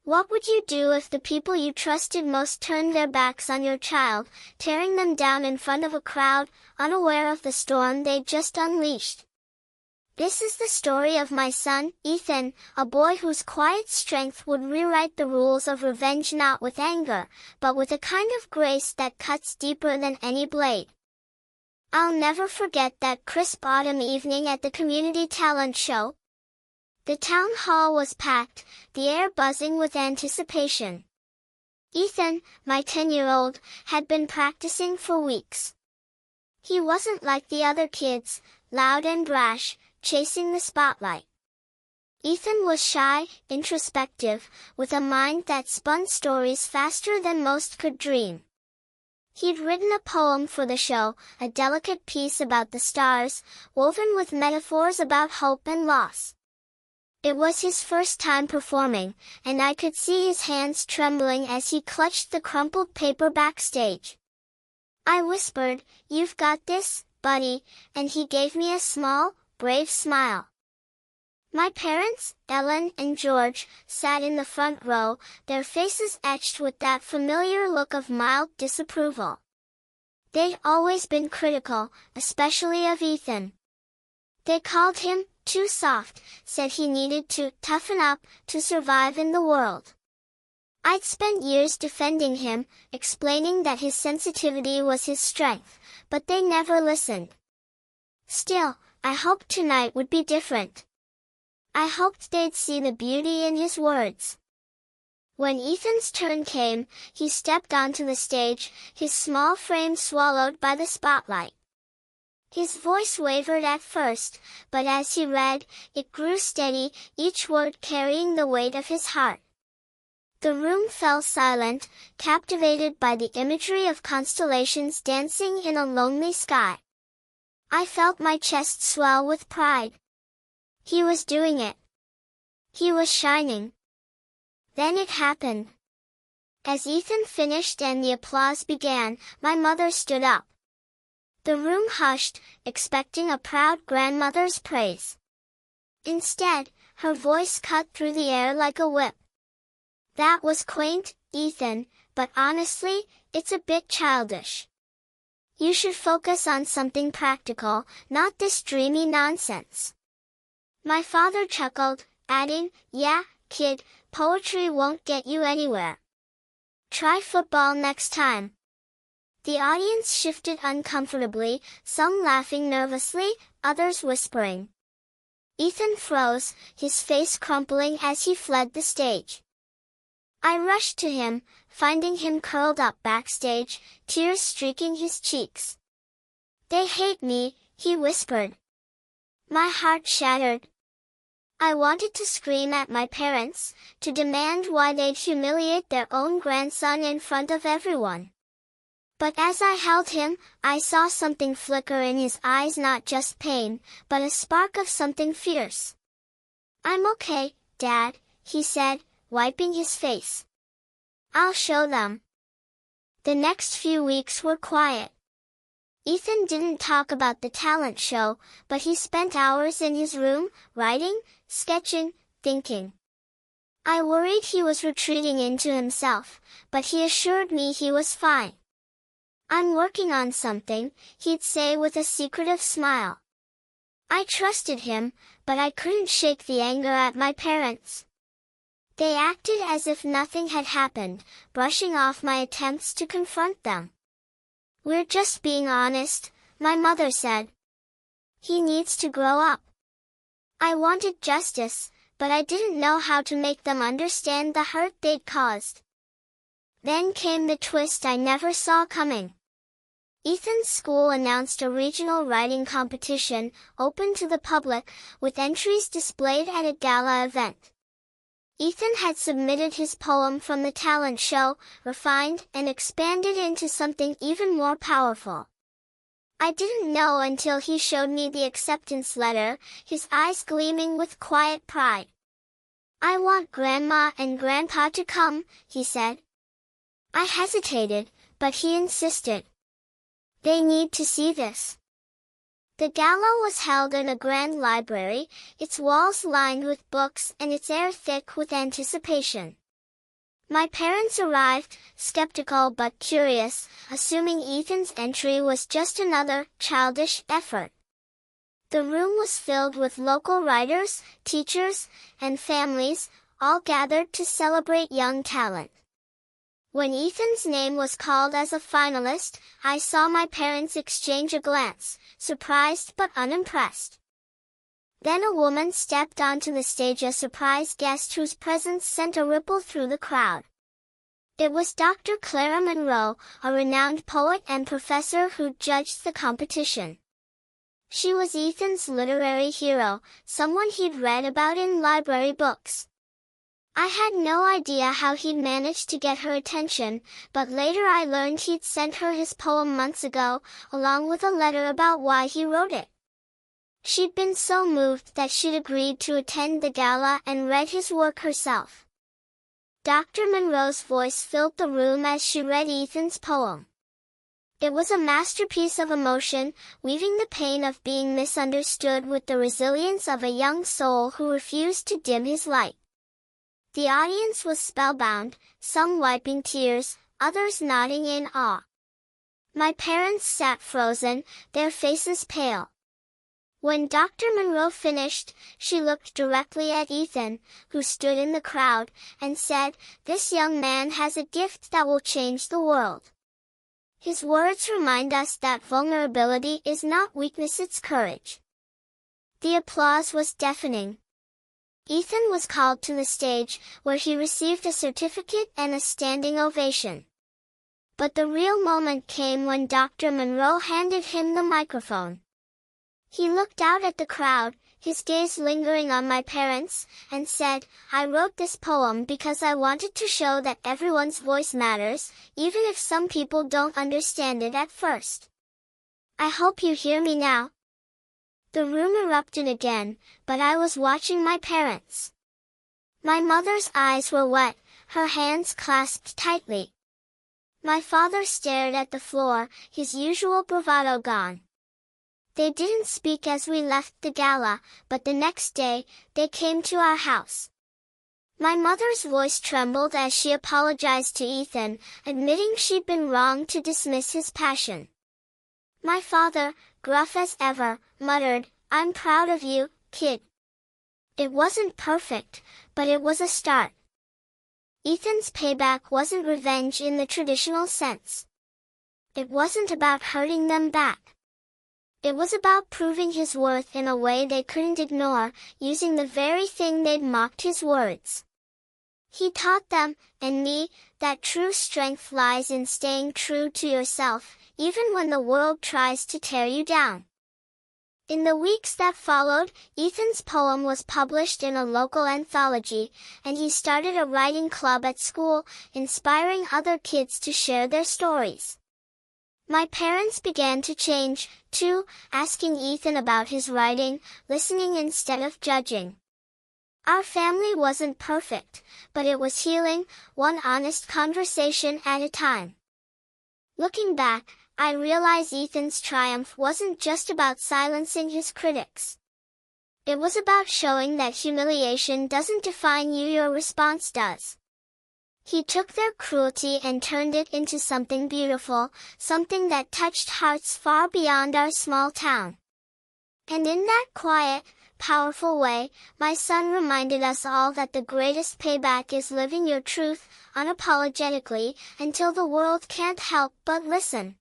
What would you do if the people you trusted most turned their backs on your child, tearing them down in front of a crowd, unaware of the storm they'd just unleashed? This is the story of my son, Ethan, a boy whose quiet strength would rewrite the rules of revenge not with anger, but with a kind of grace that cuts deeper than any blade. I'll never forget that crisp autumn evening at the community talent show. The town hall was packed, the air buzzing with anticipation. Ethan, my 10-year-old, had been practicing for weeks. He wasn't like the other kids, loud and brash, chasing the spotlight. Ethan was shy, introspective, with a mind that spun stories faster than most could dream. He'd written a poem for the show, a delicate piece about the stars, woven with metaphors about hope and loss. It was his first time performing, and I could see his hands trembling as he clutched the crumpled paper backstage. I whispered, "You've got this, buddy," and he gave me a small, brave smile. My parents, Ellen and George, sat in the front row, their faces etched with that familiar look of mild disapproval. They'd always been critical, especially of Ethan. They called him too soft, said he needed to toughen up to survive in the world. I'd spent years defending him, explaining that his sensitivity was his strength, but they never listened. Still, I hoped tonight would be different. I hoped they'd see the beauty in his words. When Ethan's turn came, he stepped onto the stage, his small frame swallowed by the spotlight. His voice wavered at first, but as he read, it grew steady, each word carrying the weight of his heart. The room fell silent, captivated by the imagery of constellations dancing in a lonely sky. I felt my chest swell with pride. He was doing it. He was shining. Then it happened. As Ethan finished and the applause began, my mother stood up. The room hushed, expecting a proud grandmother's praise. Instead, her voice cut through the air like a whip. "That was quaint, Ethan, but honestly, it's a bit childish. You should focus on something practical, not this dreamy nonsense." My father chuckled, adding, "Yeah, kid, poetry won't get you anywhere. Try football next time." The audience shifted uncomfortably, some laughing nervously, others whispering. Ethan froze, his face crumpling as he fled the stage. I rushed to him, finding him curled up backstage, tears streaking his cheeks. "They hate me," he whispered. My heart shattered. I wanted to scream at my parents, to demand why they'd humiliate their own grandson in front of everyone. But as I held him, I saw something flicker in his eyes, not just pain, but a spark of something fierce. "I'm okay, Dad," he said, wiping his face. "I'll show them." The next few weeks were quiet. Ethan didn't talk about the talent show, but he spent hours in his room, writing, sketching, thinking. I worried he was retreating into himself, but he assured me he was fine. "I'm working on something," he'd say with a secretive smile. I trusted him, but I couldn't shake the anger at my parents. They acted as if nothing had happened, brushing off my attempts to confront them. "We're just being honest," my mother said. "He needs to grow up." I wanted justice, but I didn't know how to make them understand the hurt they'd caused. Then came the twist I never saw coming. Ethan's school announced a regional writing competition, open to the public, with entries displayed at a gala event. Ethan had submitted his poem from the talent show, refined and expanded into something even more powerful. I didn't know until he showed me the acceptance letter, his eyes gleaming with quiet pride. "I want Grandma and Grandpa to come," he said. I hesitated, but he insisted. "They need to see this." The gala was held in a grand library, its walls lined with books and its air thick with anticipation. My parents arrived, skeptical but curious, assuming Ethan's entry was just another childish effort. The room was filled with local writers, teachers, and families, all gathered to celebrate young talent. When Ethan's name was called as a finalist, I saw my parents exchange a glance, surprised but unimpressed. Then a woman stepped onto the stage, a surprise guest whose presence sent a ripple through the crowd. It was Dr. Clara Monroe, a renowned poet and professor who judged the competition. She was Ethan's literary hero, someone he'd read about in library books. I had no idea how he'd managed to get her attention, but later I learned he'd sent her his poem months ago, along with a letter about why he wrote it. She'd been so moved that she'd agreed to attend the gala and read his work herself. Dr. Monroe's voice filled the room as she read Ethan's poem. It was a masterpiece of emotion, weaving the pain of being misunderstood with the resilience of a young soul who refused to dim his light. The audience was spellbound, some wiping tears, others nodding in awe. My parents sat frozen, their faces pale. When Dr. Monroe finished, she looked directly at Ethan, who stood in the crowd, and said, "This young man has a gift that will change the world." His words remind us that vulnerability is not weakness, it's courage. The applause was deafening. Ethan was called to the stage, where he received a certificate and a standing ovation. But the real moment came when Dr. Monroe handed him the microphone. He looked out at the crowd, his gaze lingering on my parents, and said, "I wrote this poem because I wanted to show that everyone's voice matters, even if some people don't understand it at first. I hope you hear me now." The room erupted again, but I was watching my parents. My mother's eyes were wet, her hands clasped tightly. My father stared at the floor, his usual bravado gone. They didn't speak as we left the gala, but the next day, they came to our house. My mother's voice trembled as she apologized to Ethan, admitting she'd been wrong to dismiss his passion. My father, gruff as ever, muttered, "I'm proud of you, kid." It wasn't perfect, but it was a start. Ethan's payback wasn't revenge in the traditional sense. It wasn't about hurting them back. It was about proving his worth in a way they couldn't ignore, using the very thing they'd mocked, his words. He taught them, and me, that true strength lies in staying true to yourself, even when the world tries to tear you down. In the weeks that followed, Ethan's poem was published in a local anthology, and he started a writing club at school, inspiring other kids to share their stories. My parents began to change, too, asking Ethan about his writing, listening instead of judging. Our family wasn't perfect, but it was healing, one honest conversation at a time. Looking back, I realize Ethan's triumph wasn't just about silencing his critics. It was about showing that humiliation doesn't define you, your response does. He took their cruelty and turned it into something beautiful, something that touched hearts far beyond our small town. And in that quiet, powerful way, my son reminded us all that the greatest payback is living your truth, unapologetically, until the world can't help but listen.